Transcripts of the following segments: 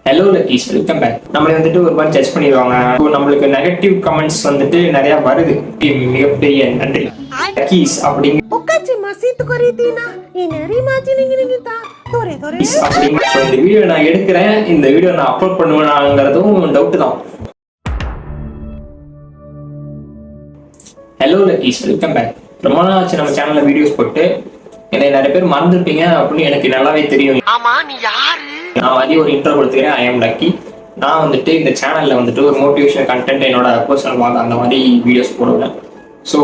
Hello luckies, welcome back. நம்மளை வந்துட்டு ஒரு மாதிரி ஜட்ஜ் பண்ணிடுவாங்க. நம்மளுக்கு நெகட்டிவ் கமெண்ட்ஸ் வந்துட்டு நிறைய வருது. மிகப்பெரிய நன்றி லக்கீஸ் அப்படிங்கிற இந்த வீடியோ நான் எடுக்கிறேன், இந்த வீடியோ நான் அப்லோட் பண்ணுவேனாங்கிறதும் டவுட் தான். Hello luckies, welcome back. ரொம்ப நாள் ஆச்சு நம்ம சேனல்ல வீடியோஸ் போட்டு. என்னை நிறைய பேர் மறந்துருப்பீங்க அப்படின்னு எனக்கு நல்லாவே தெரியும். நான் ஒரு இன்ட்ரோ கொடுத்துக்கிறேன். ஐ எம் லக்கி. நான் வந்துட்டு இந்த சேனல்ல வந்துட்டு ஒரு மோட்டிவேஷனல் கண்டென்ட், என்னோட பர்சனல் வாக் அந்த மாதிரி வீடியோஸ் போடுவேன். ஸோ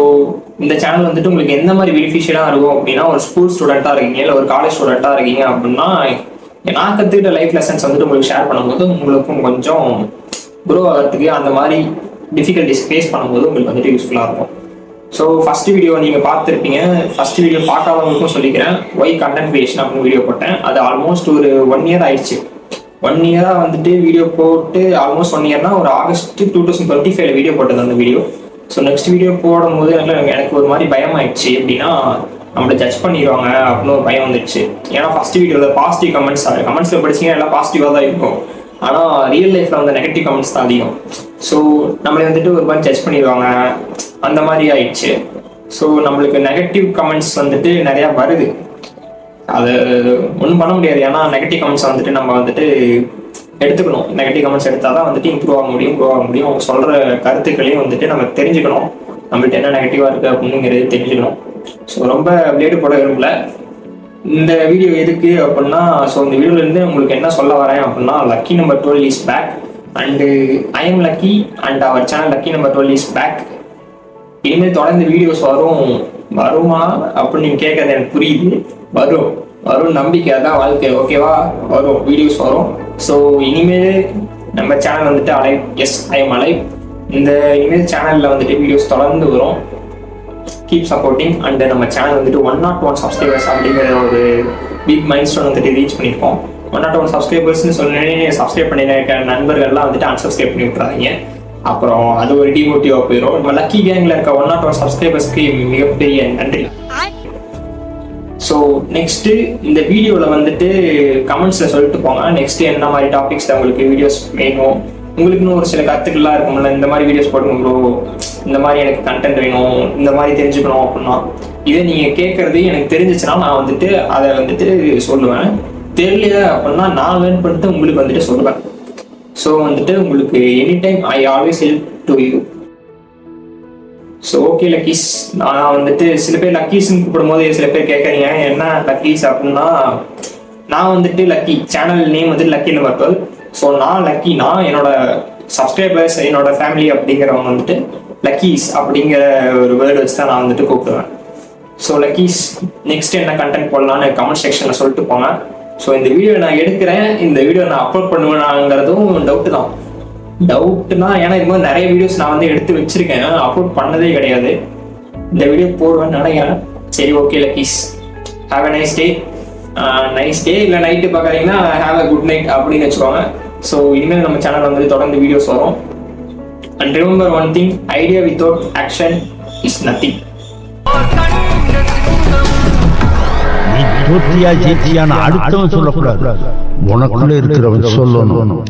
இந்த சேனல் வந்துட்டு உங்களுக்கு எந்த மாதிரி பெனிஃபிஷியலாக இருக்கும் அப்படின்னா, ஒரு ஸ்கூல் ஸ்டூடெண்ட்டாக இருக்கீங்க இல்லை ஒரு காலேஜ் ஸ்டூடெண்ட்டாக இருக்கீங்க அப்படின்னா, நான் கற்றுக்கிட்ட லைஃப் லெசன்ஸ் வந்துட்டு உங்களுக்கு ஷேர் பண்ணும்போது உங்களுக்கும் கொஞ்சம் க்ரோ ஆகிறதுக்கு, அந்த மாதிரி டிஃபிகல்ட்டிஸ் ஃபேஸ் பண்ணும்போது உங்களுக்கு வந்துட்டு யூஸ்ஃபுல்லாக இருக்கும். ஸோ ஃபர்ஸ்ட் வீடியோ நீங்கள் பார்த்துருப்பீங்க. ஃபர்ஸ்ட் வீடியோ பார்க்காதவங்களுக்கும் சொல்லிக்கிறேன். ஒய் கண்டென்ட் கிரியேஷன் அப்படின்னு வீடியோ போட்டேன். அது ஆல்மோஸ்ட் ஒரு 1 year ஆயிடுச்சு. 1 year வந்துட்டு வீடியோ போட்டு, ஆல்மோஸ்ட் 1 yearனா ஒரு ஆகஸ்ட் 2025 வீடியோ போட்டது அந்த வீடியோ. ஸோ நெக்ஸ்ட் வீடியோ போடும்போது எனக்கு ஒரு மாதிரி பயம் ஆயிடுச்சு. எப்படின்னா, நம்மளை ஜட்ஜ் பண்ணிடுவாங்க அப்படின்னு ஒரு பயம் வந்துடுச்சு. ஏன்னா ஃபர்ஸ்ட் வீடியோவில் பாசிட்டிவ் கமெண்ட்ஸில் படிச்சிங்கன்னா எல்லாம் பாசிட்டிவாக தான் இருக்கும். ஆனால் ரியல் லைஃப்பில் வந்து நெகட்டிவ் கமெண்ட்ஸ் தான் அதிகம். ஸோ நம்மளை வந்துட்டு ஒரு மாதிரி ஜட்ஜ் பண்ணிடுவாங்க, அந்த மாதிரி ஆயிடுச்சு. ஸோ நம்மளுக்கு நெகட்டிவ் கமெண்ட்ஸ் வந்துட்டு நிறையா வருது. அது ஒன்றும் பண்ண முடியாது. ஏன்னா நெகட்டிவ் கமெண்ட்ஸ் வந்துட்டு நம்ம வந்துட்டு எடுத்துக்கணும். நெகட்டிவ் கமெண்ட்ஸ் எடுத்தால் தான் வந்துட்டு க்ரோ ஆக முடியும். அவங்க சொல்கிற கருத்துக்களையும் வந்துட்டு நம்ம தெரிஞ்சுக்கணும். நம்மள்ட்ட என்ன நெகட்டிவாக இருக்குது அப்படிங்கிறது தெரிஞ்சுக்கணும். ஸோ ரொம்ப பிளேடு போட விரும்பல. இந்த வீடியோ எதுக்கு அப்படின்னா, ஸோ இந்த வீடியோலேருந்து உங்களுக்கு என்ன சொல்ல வரேன் அப்படின்னா, lucky number 12 is back and I am lucky and our channel lucky number 12 is back. இனிமேல் தொடர்ந்து வீடியோஸ் வருமா அப்படின்னு நீங்கள் கேட்கறது எனக்கு புரியுது. வரும் நம்பிக்கை, அதான் வாழ்க்கை. ஓகேவா? வரும், வீடியோஸ் வரும். ஸோ இனிமேல் நம்ம சேனல் வந்துட்டு alive. Yes, I am alive. இந்த இனிமேல் சேனலில் வந்துட்டு வீடியோஸ் தொடர்ந்து வரும். Keep supporting. அண்ட் நம்ம சேனல் வந்துட்டு 101 சப்ஸ்கிரைபர்ஸ் அப்படிங்கிற ஒரு பிக் மைல் ஸ்டோன் வந்துட்டு ரீச் பண்ணியிருக்கோம். 101 சப்ஸ்கிரைபர்ஸ்னு சொன்னே சப்ஸ்கிரைப் பண்ணிருக்க நண்பர்கள்லாம் வந்துட்டு அன்சப்ஸ்கிரைப் பண்ணி விட்டுறாதீங்க. அப்புறம் அது ஒரு டிமோட்டிவாக போயிடும். நம்ம லக்கி கேங்கில் இருக்க 101 சப்ஸ்கிரைபர்ஸ்க்கு மிகப்பெரிய நன்றி. ஸோ நெக்ஸ்ட்டு இந்த வீடியோவில் வந்துட்டு கமெண்ட்ஸில் சொல்லிட்டு போங்க. நெக்ஸ்ட்டு என்ன மாதிரி டாபிக்ஸில் உங்களுக்கு வீடியோஸ் வேணும், உங்களுக்குன்னு ஒரு சில கருத்துக்கள்லாம் இருக்கும்ல. இந்த மாதிரி வீடியோஸ் போடுங்க ப்ரோ, இந்த மாதிரி எனக்கு கண்டென்ட் வேணும், இந்த மாதிரி தெரிஞ்சுக்கணும் அப்படின்னா, இதை நீங்கள் கேட்குறது எனக்கு தெரிஞ்சிச்சுன்னா நான் வந்துட்டு அதை வந்துட்டு சொல்லுவேன். தெரியல அப்படின்னா நான் லேர்ன் பண்ணிட்டு உங்களுக்கு வந்துட்டு சொல்லுவேன். ஸோ வந்துட்டு உங்களுக்கு any time I always help to you. So okay luckies. நான் வந்துட்டு சில பேர் லக்கீஸ்ன்னு கூப்பிடும் போது சில பேர் கேட்குறீங்க என்ன லக்கீஸ் அப்படின்னா, நான் வந்துட்டு லக்கி, சேனல் நேம் வந்துட்டு லக்கி நம்பர் 12. ஸோ நான் லக்கி, நான் என்னோட சப்ஸ்கிரைபர்ஸ், என்னோட ஃபேமிலி அப்படிங்கிறவங்க வந்துட்டு லக்கீஸ் அப்படிங்கிற ஒரு வேர்டு வச்சு தான் நான் வந்துட்டு கூப்பிடுவேன். ஸோ லக்கீஸ், நெக்ஸ்ட் என்ன கண்டென்ட் போடலான்னு கமெண்ட் செக்ஷனில் சொல்லிட்டு போங்க. ஸோ இந்த வீடியோ நான் எடுக்கிறேன், இந்த வீடியோ நான் அப்லோட் பண்ணுவேனாங்கிறதும் டவுட்டு தான். டவுட்னா, ஏன்னா இது மாதிரி நிறைய வீடியோஸ் நான் வந்து எடுத்து வச்சிருக்கேன், அப்லோட் பண்ணதே கிடையாது. இந்த வீடியோ போடுவேன்னு நினைக்கிறேன். சரி, okay luckies, have a nice day. Nice day இல்லை நைட்டு பார்க்குறீங்கன்னா ஹாவ் அ குட் நைட் அப்படின்னு வச்சுக்கோங்க. ஸோ இனிமேல் நம்ம சேனல் வந்து தொடர்ந்து வீடியோஸ் வரும். And remember one thing, idea without action is nothing. நீ தோற்றியா ஜெயிச்சியான அடுத்தவன் சொல்லக்கூடாது, உனக்குள்ள இருக்கிறவன் சொல்லணும்.